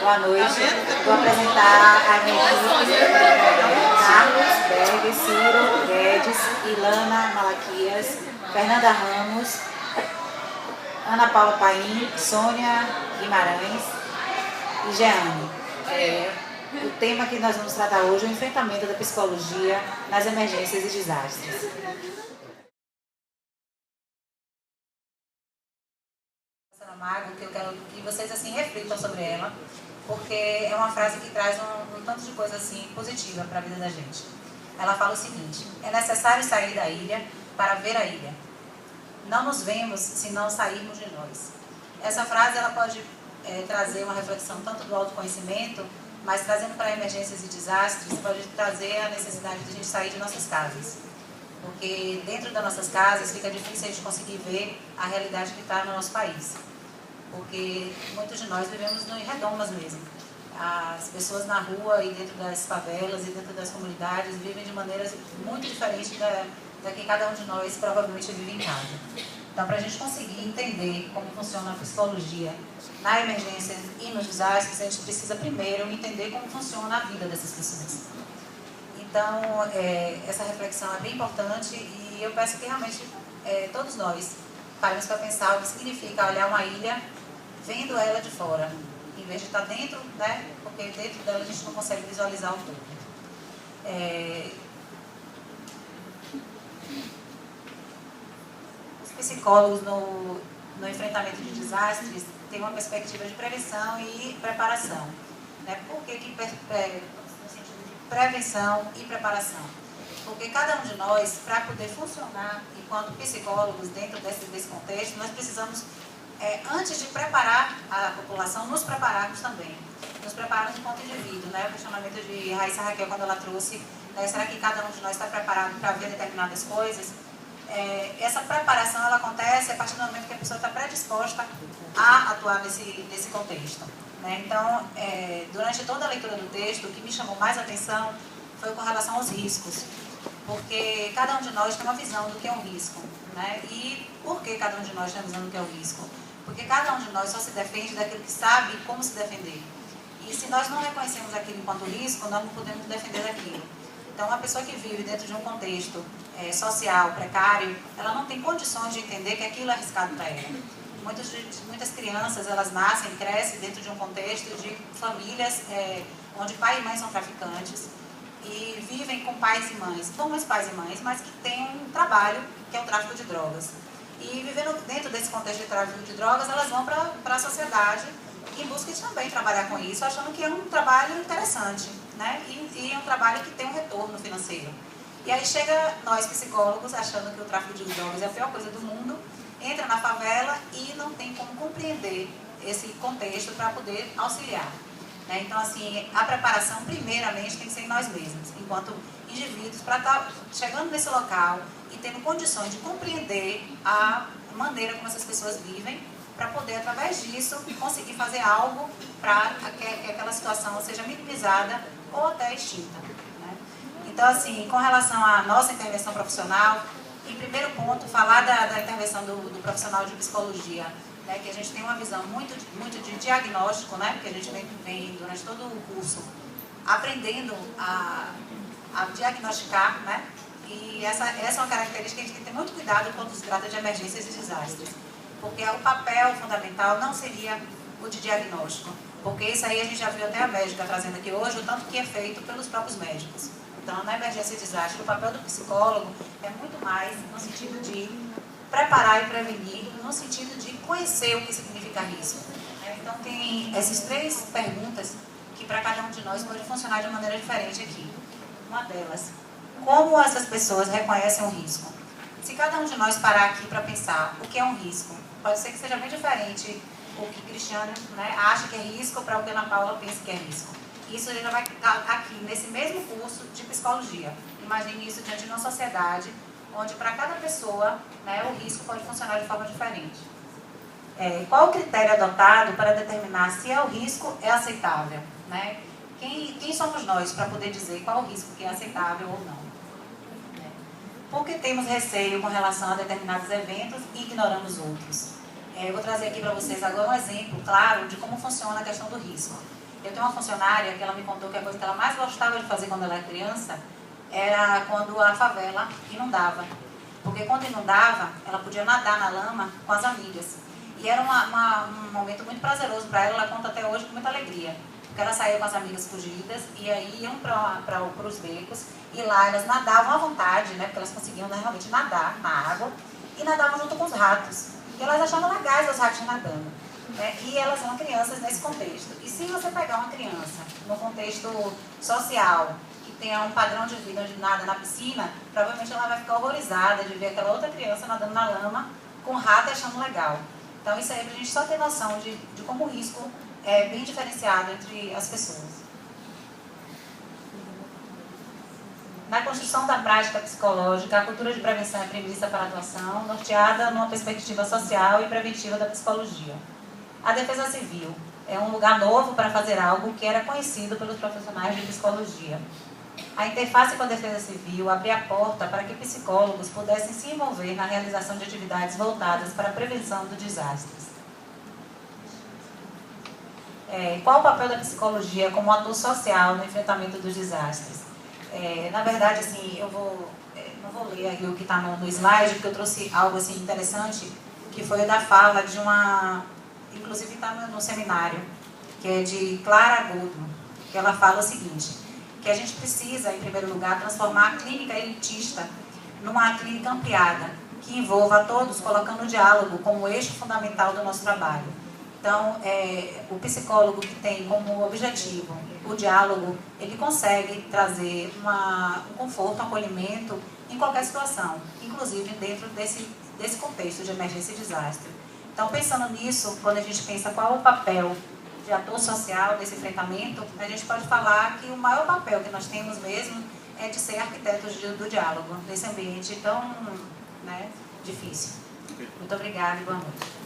Boa noite. Vou apresentar a minha equipe: Carlos, Berg, Ciro, Guedes, Ilana Malaquias, Fernanda Ramos, Ana Paula Paim, Sônia Guimarães e Jeane. O tema que nós vamos tratar hoje é o enfrentamento da psicologia nas emergências e desastres. Mago, que eu quero que vocês assim reflitam sobre ela, porque é uma frase que traz um tanto de coisa assim positiva para a vida da gente. Ela fala o seguinte: é necessário sair da ilha para ver a ilha. Não nos vemos se não sairmos de nós. Essa frase ela pode trazer uma reflexão tanto do autoconhecimento, mas trazendo para emergências e desastres, pode trazer a necessidade de a gente sair de nossas casas. Porque dentro das nossas casas fica difícil a gente conseguir ver a realidade que está no nosso país. Porque muitos de nós vivemos em redondas mesmo. As pessoas na rua e dentro das favelas e dentro das comunidades vivem de maneiras muito diferentes da que cada um de nós provavelmente vive em casa. Então, para a gente conseguir entender como funciona a psicologia na emergência e nos desastres, a gente precisa primeiro entender como funciona a vida dessas pessoas. Então, essa reflexão é bem importante e eu peço que realmente todos nós paremos para pensar o que significa olhar uma ilha vendo ela de fora, em vez de estar dentro, né? Porque dentro dela a gente não consegue visualizar o todo. Os psicólogos no enfrentamento de desastres têm uma perspectiva de prevenção e preparação. Né? Por que no sentido de prevenção e preparação? Porque cada um de nós, para poder funcionar enquanto psicólogos dentro desse contexto, nós precisamos, antes de preparar a população, nos prepararmos também. Nos prepararmos enquanto indivíduo, né? O questionamento de Raíssa Raquel, quando ela trouxe, será que cada um de nós está preparado para ver determinadas coisas? Essa preparação ela acontece a partir do momento que a pessoa está predisposta a atuar nesse contexto. Né? Então, durante toda a leitura do texto, o que me chamou mais atenção foi com relação aos riscos. Porque cada um de nós tem uma visão do que é um risco. Né? E por que cada um de nós tem uma visão do que é um risco? Porque cada um de nós só se defende daquilo que sabe como se defender. E se nós não reconhecemos aquilo enquanto risco, nós não podemos defender daquilo. Então, uma pessoa que vive dentro de um contexto social precário, ela não tem condições de entender que aquilo é arriscado para ela. Muitas crianças, elas nascem, crescem dentro de um contexto de famílias onde pai e mãe são traficantes e vivem com pais e mães, bons pais e mães, mas que têm um trabalho que é o tráfico de drogas. E vivendo dentro desse contexto de tráfico de drogas, elas vão para a sociedade em busca de também trabalhar com isso, achando que é um trabalho interessante, né? E é um trabalho que tem um retorno financeiro. E aí chega nós psicólogos achando que o tráfico de drogas é a pior coisa do mundo, entra na favela e não tem como compreender esse contexto para poder auxiliar. Né? Então, assim, a preparação primeiramente tem que ser em nós mesmos, enquanto indivíduos, para estar chegando nesse local e tendo condições de compreender a maneira como essas pessoas vivem, para poder, através disso, conseguir fazer algo para que aquela situação seja minimizada ou até extinta. Né? Então, assim, com relação à nossa intervenção profissional, em primeiro ponto, falar da intervenção do profissional de psicologia, né, que a gente tem uma visão muito de diagnóstico, né, porque a gente vem durante todo o curso aprendendo a diagnosticar, né, e essa é uma característica que a gente tem que ter muito cuidado quando se trata de emergências e desastres. Porque o papel fundamental não seria o de diagnóstico. Porque isso aí a gente já viu até a médica trazendo aqui hoje, o tanto que é feito pelos próprios médicos. Então, na emergência e desastre, o papel do psicólogo é muito mais no sentido de preparar e prevenir, no sentido de conhecer o que significa risco. Então, tem essas três perguntas que para cada um de nós pode funcionar de maneira diferente aqui. Uma delas, como essas pessoas reconhecem o risco? Se cada um de nós parar aqui para pensar o que é um risco, pode ser que seja bem diferente o que Cristiano, né, acha que é risco para o que Ana Paula pensa que é risco. Isso já vai estar aqui nesse mesmo curso de psicologia. Imagine isso diante de uma sociedade onde para cada pessoa, né, o risco pode funcionar de forma diferente. Qual o critério adotado para determinar se o risco é aceitável? Né? Quem somos nós para poder dizer qual o risco que é aceitável ou não? Porque temos receio com relação a determinados eventos e ignoramos outros. Eu vou trazer aqui para vocês agora um exemplo claro de como funciona a questão do risco. Eu tenho uma funcionária que ela me contou que a coisa que ela mais gostava de fazer quando ela era criança era quando a favela inundava. Porque quando inundava, ela podia nadar na lama com as amigas. E era um momento muito prazeroso para ela, ela conta até hoje com muita alegria. Porque ela saía com as amigas fugidas e aí iam para os becos e lá elas nadavam à vontade, né? Porque elas conseguiam realmente nadar na água e nadavam junto com os ratos. E elas achavam legais os ratos nadando. Né? E elas eram crianças nesse contexto. E se você pegar uma criança no contexto social, que tenha um padrão de vida onde nada na piscina, provavelmente ela vai ficar horrorizada de ver aquela outra criança nadando na lama com rato achando legal. Então isso aí é pra gente só ter noção de como o risco é bem diferenciado entre as pessoas. Na construção da prática psicológica, a cultura de prevenção é premissa para a atuação, norteada numa perspectiva social e preventiva da psicologia. A defesa civil é um lugar novo para fazer algo que era conhecido pelos profissionais de psicologia. A interface com a defesa civil abria a porta para que psicólogos pudessem se envolver na realização de atividades voltadas para a prevenção dos desastres. Qual o papel da psicologia como ator social no enfrentamento dos desastres? Na verdade, assim, eu não vou ler aqui o que está no slide, porque eu trouxe algo assim, interessante, que foi da fala de uma... Inclusive está no seminário, que é de Clara Goodman, que ela fala o seguinte, que a gente precisa, em primeiro lugar, transformar a clínica elitista numa clínica ampliada, que envolva a todos, colocando o diálogo como eixo fundamental do nosso trabalho. Então, o psicólogo que tem como objetivo o diálogo, ele consegue trazer um conforto, um acolhimento em qualquer situação, inclusive dentro desse contexto de emergência e desastre. Então, pensando nisso, quando a gente pensa qual é o papel de ator social nesse enfrentamento, a gente pode falar que o maior papel que nós temos mesmo é de ser arquitetos do diálogo, nesse ambiente tão, né, difícil. Muito obrigada e boa noite.